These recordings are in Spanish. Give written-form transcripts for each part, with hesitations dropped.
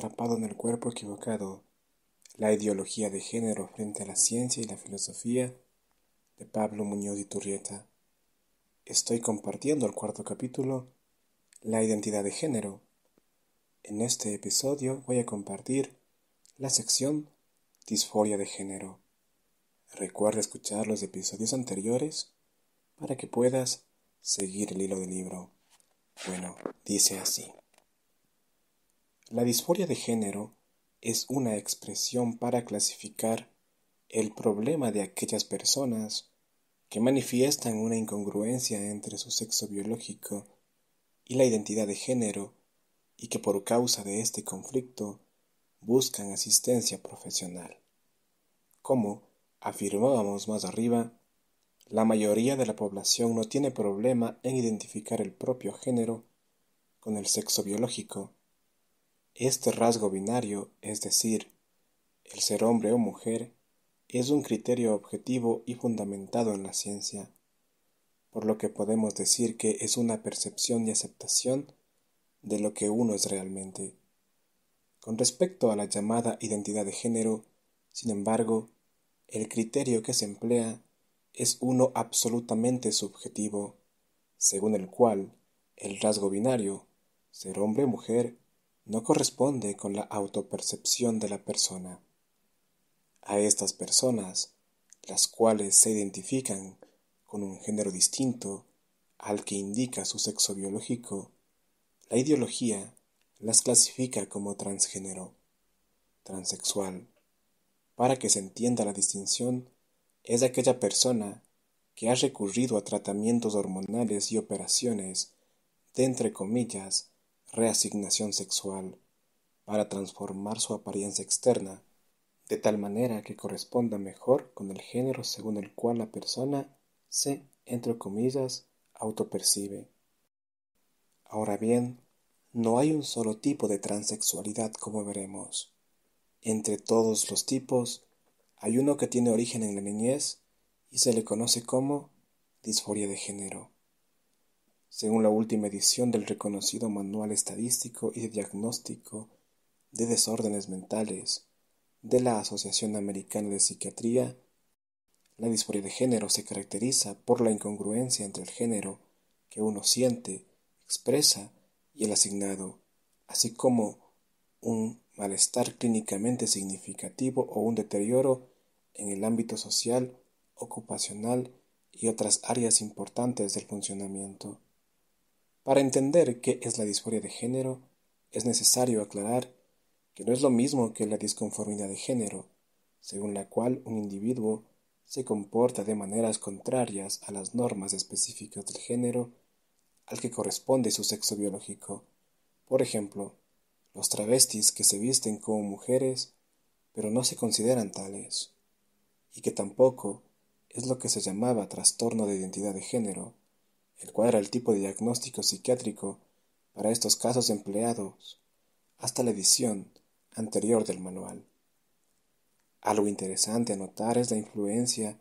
Atrapado en el cuerpo equivocado, la ideología de género frente a la ciencia y la filosofía, de Pablo Muñoz Iturrieta. Estoy compartiendo el cuarto capítulo, la identidad de género. En este episodio voy a compartir la sección disforia de género. Recuerda escuchar los episodios anteriores para que puedas seguir el hilo del libro. Bueno, dice así. La disforia de género es una expresión para clasificar el problema de aquellas personas que manifiestan una incongruencia entre su sexo biológico y la identidad de género y que por causa de este conflicto buscan asistencia profesional. Como afirmábamos más arriba, la mayoría de la población no tiene problema en identificar el propio género con el sexo biológico. Este rasgo binario, es decir, el ser hombre o mujer, es un criterio objetivo y fundamentado en la ciencia, por lo que podemos decir que es una percepción y aceptación de lo que uno es realmente. Con respecto a la llamada identidad de género, sin embargo, el criterio que se emplea es uno absolutamente subjetivo, según el cual el rasgo binario, ser hombre o mujer, no corresponde con la autopercepción de la persona. A estas personas, las cuales se identifican con un género distinto al que indica su sexo biológico, la ideología las clasifica como transgénero, transexual. Para que se entienda la distinción, es aquella persona que ha recurrido a tratamientos hormonales y operaciones de, entre comillas, reasignación sexual, para transformar su apariencia externa, de tal manera que corresponda mejor con el género según el cual la persona se, entre comillas, autopercibe. Ahora bien, no hay un solo tipo de transexualidad como veremos. Entre todos los tipos, hay uno que tiene origen en la niñez y se le conoce como disforia de género. Según la última edición del reconocido Manual Estadístico y de Diagnóstico de Desórdenes Mentales de la Asociación Americana de Psiquiatría, la disforia de género se caracteriza por la incongruencia entre el género que uno siente, expresa y el asignado, así como un malestar clínicamente significativo o un deterioro en el ámbito social, ocupacional y otras áreas importantes del funcionamiento. Para entender qué es la disforia de género, es necesario aclarar que no es lo mismo que la disconformidad de género, según la cual un individuo se comporta de maneras contrarias a las normas específicas del género al que corresponde su sexo biológico. Por ejemplo, los travestis que se visten como mujeres, pero no se consideran tales, y que tampoco es lo que se llamaba trastorno de identidad de género, el cual era el tipo de diagnóstico psiquiátrico para estos casos empleados hasta la edición anterior del manual. Algo interesante a notar es la influencia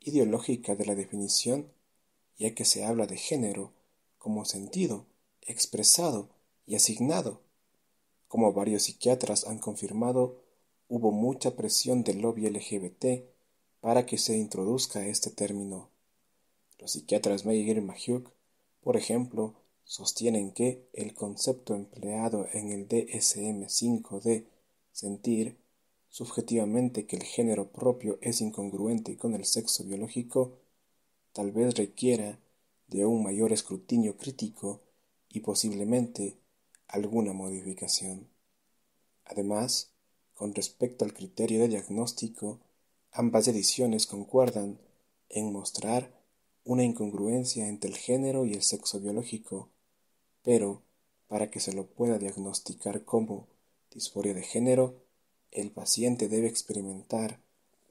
ideológica de la definición, ya que se habla de género como sentido, expresado y asignado. Como varios psiquiatras han confirmado, hubo mucha presión del lobby LGBT para que se introduzca este término. Los psiquiatras Meyer y Mahiuk, por ejemplo, sostienen que el concepto empleado en el DSM-5 de sentir subjetivamente que el género propio es incongruente con el sexo biológico, tal vez requiera de un mayor escrutinio crítico y posiblemente alguna modificación. Además, con respecto al criterio de diagnóstico, ambas ediciones concuerdan en mostrar una incongruencia entre el género y el sexo biológico, pero para que se lo pueda diagnosticar como disforia de género, el paciente debe experimentar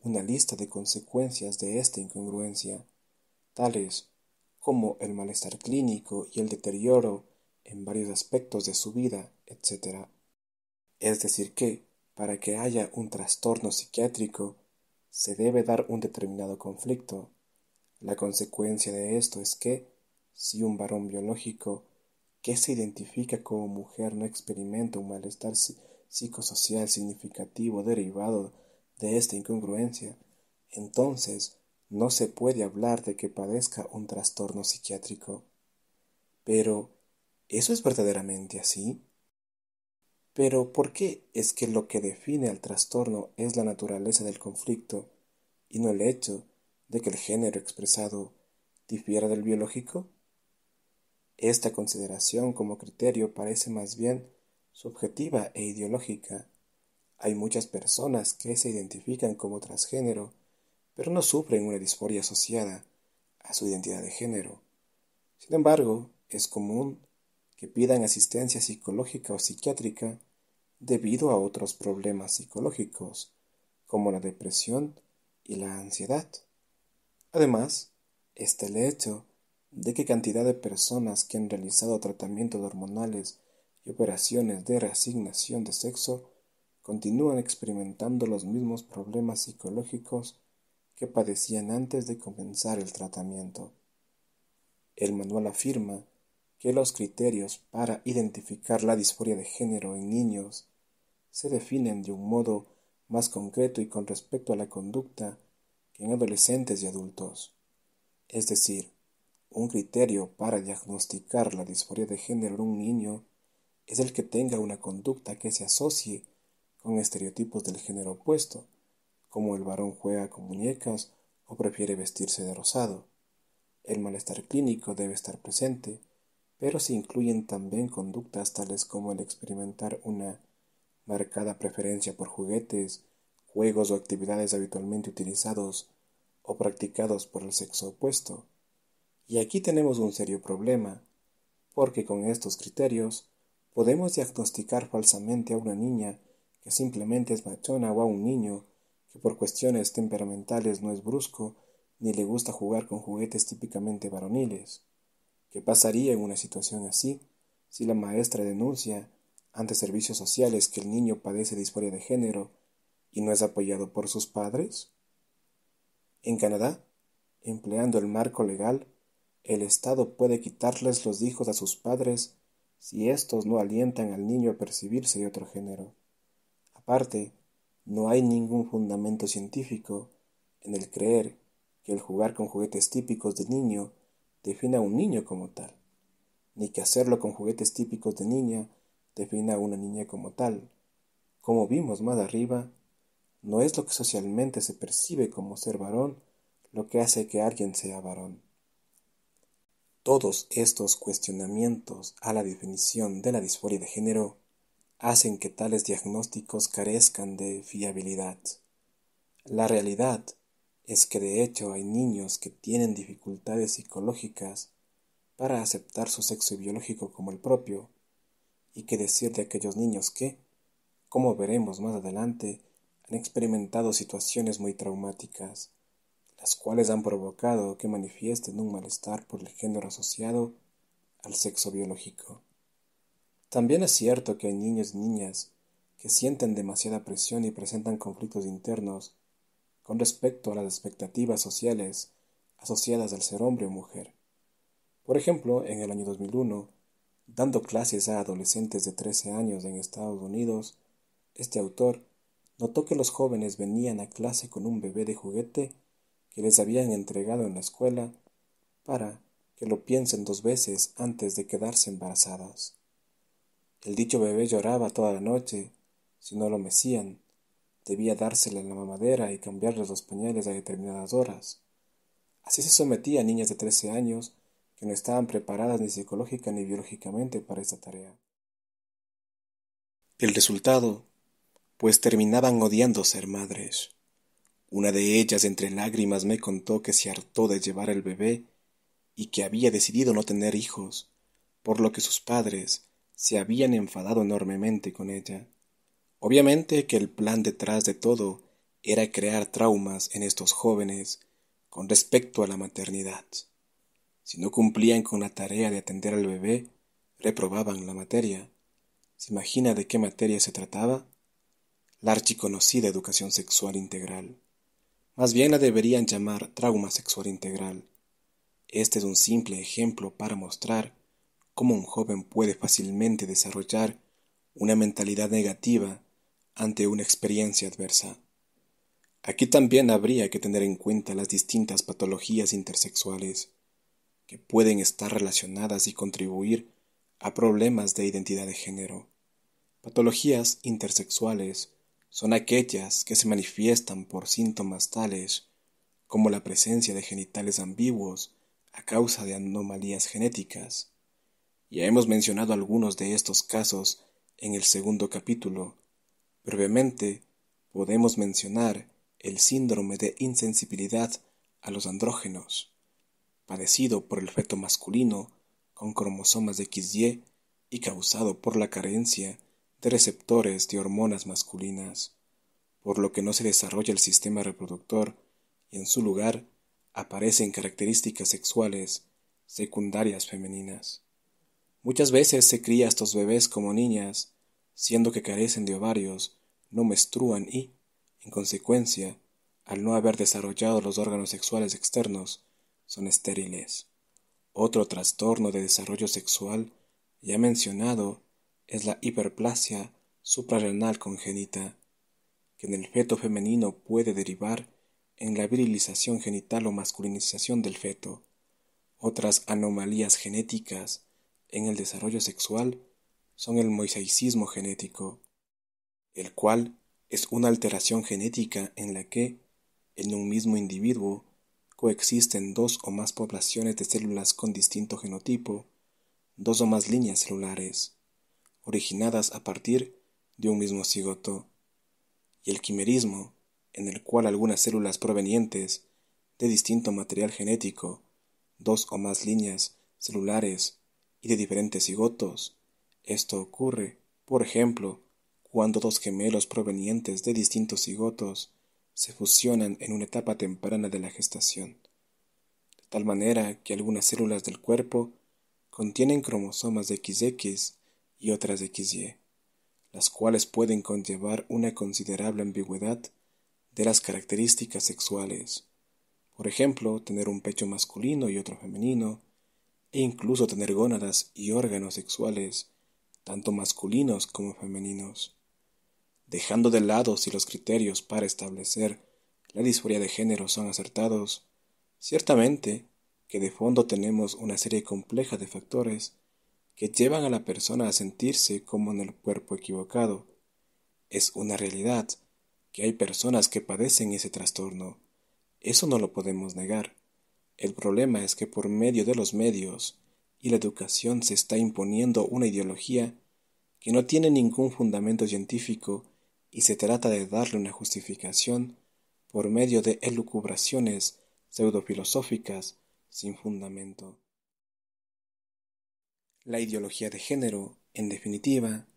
una lista de consecuencias de esta incongruencia, tales como el malestar clínico y el deterioro en varios aspectos de su vida, etc. Es decir que, para que haya un trastorno psiquiátrico, se debe dar un determinado conflicto. La consecuencia de esto es que, si un varón biológico que se identifica como mujer no experimenta un malestar psicosocial significativo derivado de esta incongruencia, entonces no se puede hablar de que padezca un trastorno psiquiátrico. Pero, ¿eso es verdaderamente así? Pero, ¿por qué es que lo que define al trastorno es la naturaleza del conflicto y no el hecho de que el género expresado difiera del biológico? Esta consideración como criterio parece más bien subjetiva e ideológica. Hay muchas personas que se identifican como transgénero, pero no sufren una disforia asociada a su identidad de género. Sin embargo, es común que pidan asistencia psicológica o psiquiátrica debido a otros problemas psicológicos, como la depresión y la ansiedad. Además, está el hecho de que cantidad de personas que han realizado tratamientos hormonales y operaciones de reasignación de sexo continúan experimentando los mismos problemas psicológicos que padecían antes de comenzar el tratamiento. El manual afirma que los criterios para identificar la disforia de género en niños se definen de un modo más concreto y con respecto a la conducta que en adolescentes y adultos. Es decir, un criterio para diagnosticar la disforia de género en un niño es el que tenga una conducta que se asocie con estereotipos del género opuesto, como el varón juega con muñecas o prefiere vestirse de rosado. El malestar clínico debe estar presente, pero se incluyen también conductas tales como el experimentar una marcada preferencia por juguetes, juegos o actividades habitualmente utilizados o practicados por el sexo opuesto. Y aquí tenemos un serio problema, porque con estos criterios podemos diagnosticar falsamente a una niña que simplemente es machona o a un niño que por cuestiones temperamentales no es brusco ni le gusta jugar con juguetes típicamente varoniles. ¿Qué pasaría en una situación así si la maestra denuncia ante servicios sociales que el niño padece disforia de género y no es apoyado por sus padres? En Canadá, empleando el marco legal, el Estado puede quitarles los hijos a sus padres si éstos no alientan al niño a percibirse de otro género. Aparte, no hay ningún fundamento científico en el creer que el jugar con juguetes típicos de niño defina a un niño como tal, ni que hacerlo con juguetes típicos de niña defina a una niña como tal. Como vimos más arriba, no es lo que socialmente se percibe como ser varón lo que hace que alguien sea varón. Todos estos cuestionamientos a la definición de la disforia de género hacen que tales diagnósticos carezcan de fiabilidad. La realidad es que de hecho hay niños que tienen dificultades psicológicas para aceptar su sexo biológico como el propio, y qué decir de aquellos niños que, como veremos más adelante, han experimentado situaciones muy traumáticas, las cuales han provocado que manifiesten un malestar por el género asociado al sexo biológico. También es cierto que hay niños y niñas que sienten demasiada presión y presentan conflictos internos con respecto a las expectativas sociales asociadas al ser hombre o mujer. Por ejemplo, en el año 2001, dando clases a adolescentes de 13 años en Estados Unidos, este autor notó que los jóvenes venían a clase con un bebé de juguete que les habían entregado en la escuela para que lo piensen 2 veces antes de quedarse embarazadas. El dicho bebé lloraba toda la noche si no lo mecían, debía dársele la mamadera y cambiarles los pañales a determinadas horas. Así se sometía a niñas de 13 años que no estaban preparadas ni psicológica ni biológicamente para esta tarea. El resultado, pues terminaban odiando ser madres. Una de ellas entre lágrimas me contó que se hartó de llevar el bebé y que había decidido no tener hijos, por lo que sus padres se habían enfadado enormemente con ella. Obviamente que el plan detrás de todo era crear traumas en estos jóvenes con respecto a la maternidad. Si no cumplían con la tarea de atender al bebé, reprobaban la materia. ¿Se imagina de qué materia se trataba? La archiconocida educación sexual integral. Más bien la deberían llamar trauma sexual integral. Este es un simple ejemplo para mostrar cómo un joven puede fácilmente desarrollar una mentalidad negativa ante una experiencia adversa. Aquí también habría que tener en cuenta las distintas patologías intersexuales que pueden estar relacionadas y contribuir a problemas de identidad de género. Patologías intersexuales son aquellas que se manifiestan por síntomas tales como la presencia de genitales ambiguos a causa de anomalías genéticas. Ya hemos mencionado algunos de estos casos en el segundo capítulo. Brevemente, podemos mencionar el síndrome de insensibilidad a los andrógenos, padecido por el feto masculino con cromosomas de XY y causado por la carencia de receptores de hormonas masculinas, por lo que no se desarrolla el sistema reproductor y en su lugar aparecen características sexuales secundarias femeninas. Muchas veces se cría a estos bebés como niñas, siendo que carecen de ovarios, no menstruan y, en consecuencia, al no haber desarrollado los órganos sexuales externos, son estériles. Otro trastorno de desarrollo sexual, ya mencionado, es la hiperplasia suprarrenal congénita, que en el feto femenino puede derivar en la virilización genital o masculinización del feto. Otras anomalías genéticas en el desarrollo sexual son el mosaicismo genético, el cual es una alteración genética en la que, en un mismo individuo, coexisten dos o más poblaciones de células con distinto genotipo, dos o más líneas celulares, originadas a partir de un mismo cigoto, y el quimerismo, en el cual algunas células provenientes de distinto material genético, dos o más líneas celulares y de diferentes cigotos. Esto ocurre, por ejemplo, cuando dos gemelos provenientes de distintos cigotos se fusionan en una etapa temprana de la gestación, de tal manera que algunas células del cuerpo contienen cromosomas de XX y otras de XY, las cuales pueden conllevar una considerable ambigüedad de las características sexuales. Por ejemplo, tener un pecho masculino y otro femenino, e incluso tener gónadas y órganos sexuales, tanto masculinos como femeninos. Dejando de lado si los criterios para establecer la disforia de género son acertados, ciertamente que de fondo tenemos una serie compleja de factores que llevan a la persona a sentirse como en el cuerpo equivocado. Es una realidad que hay personas que padecen ese trastorno. Eso no lo podemos negar. El problema es que por medio de los medios y la educación se está imponiendo una ideología que no tiene ningún fundamento científico y se trata de darle una justificación por medio de elucubraciones pseudofilosóficas sin fundamento. La ideología de género, en definitiva,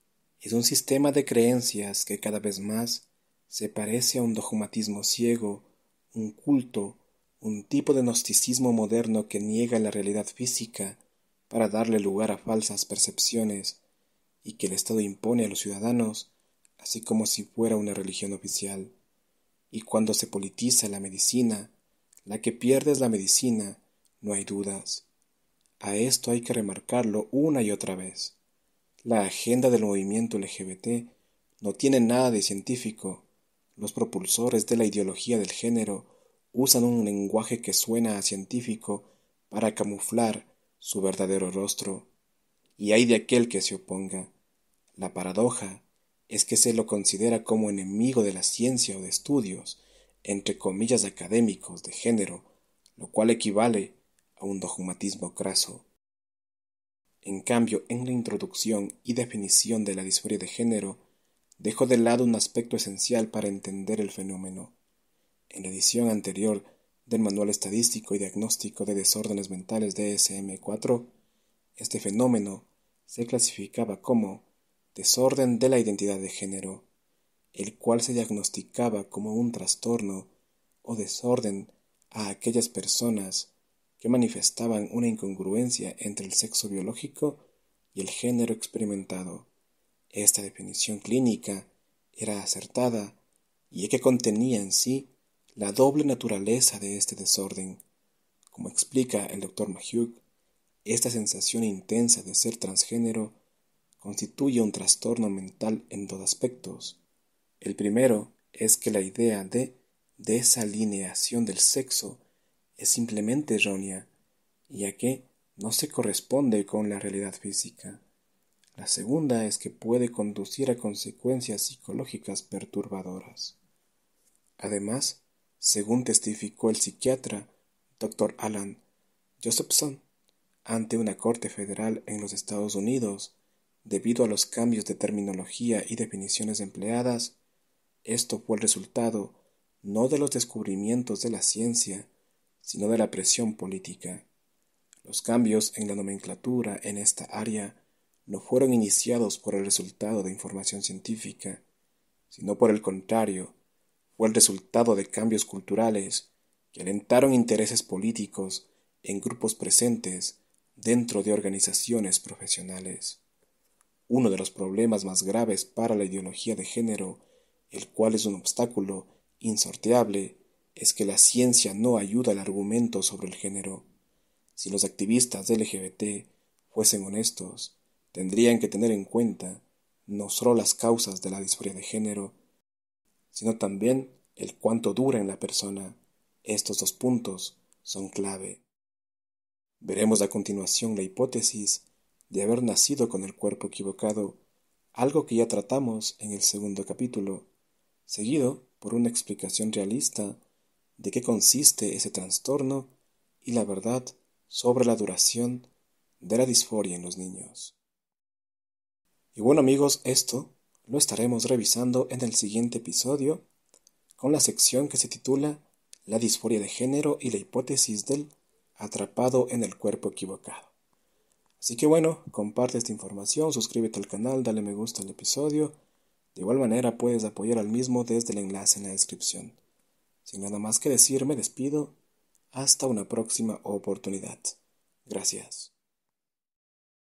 es un sistema de creencias que cada vez más se parece a un dogmatismo ciego, un culto, un tipo de gnosticismo moderno que niega la realidad física para darle lugar a falsas percepciones y que el Estado impone a los ciudadanos, así como si fuera una religión oficial. Y cuando se politiza la medicina, la que pierde es la medicina, no hay dudas. A esto hay que remarcarlo una y otra vez. La agenda del movimiento LGBT no tiene nada de científico. Los propulsores de la ideología del género usan un lenguaje que suena a científico para camuflar su verdadero rostro. Y hay de aquel que se oponga. La paradoja es que se lo considera como enemigo de la ciencia o de estudios, entre comillas académicos, de género, lo cual equivale a un dogmatismo craso. En cambio, en la introducción y definición de la disforia de género, dejo de lado un aspecto esencial para entender el fenómeno. En la edición anterior del Manual Estadístico y Diagnóstico de Desórdenes Mentales DSM-4, este fenómeno se clasificaba como desorden de la identidad de género, el cual se diagnosticaba como un trastorno o desorden a aquellas personas que manifestaban una incongruencia entre el sexo biológico y el género experimentado. Esta definición clínica era acertada y que contenía en sí la doble naturaleza de este desorden. Como explica el Dr. Mahug, esta sensación intensa de ser transgénero constituye un trastorno mental en dos aspectos. El primero es que la idea de desalineación del sexo es simplemente errónea, ya que no se corresponde con la realidad física. La segunda es que puede conducir a consecuencias psicológicas perturbadoras. Además, según testificó el psiquiatra Dr. Alan Josephson ante una corte federal en los Estados Unidos, debido a los cambios de terminología y definiciones empleadas, esto fue el resultado no de los descubrimientos de la ciencia, sino de la presión política. Los cambios en la nomenclatura en esta área no fueron iniciados por el resultado de información científica, sino por el contrario, fue el resultado de cambios culturales que alentaron intereses políticos en grupos presentes dentro de organizaciones profesionales. Uno de los problemas más graves para la ideología de género, el cual es un obstáculo insorteable, es que la ciencia no ayuda al argumento sobre el género. Si los activistas LGBT fuesen honestos, tendrían que tener en cuenta no solo las causas de la disforia de género, sino también el cuánto dura en la persona. Estos dos puntos son clave. Veremos a continuación la hipótesis de haber nacido con el cuerpo equivocado, algo que ya tratamos en el segundo capítulo, seguido por una explicación realista de qué consiste ese trastorno y la verdad sobre la duración de la disforia en los niños. Y bueno amigos, esto lo estaremos revisando en el siguiente episodio con la sección que se titula La disforia de género y la hipótesis del atrapado en el cuerpo equivocado. Así que bueno, comparte esta información, suscríbete al canal, dale me gusta al episodio. De igual manera puedes apoyar al mismo desde el enlace en la descripción. Sin nada más que decir, me despido. Hasta una próxima oportunidad. Gracias.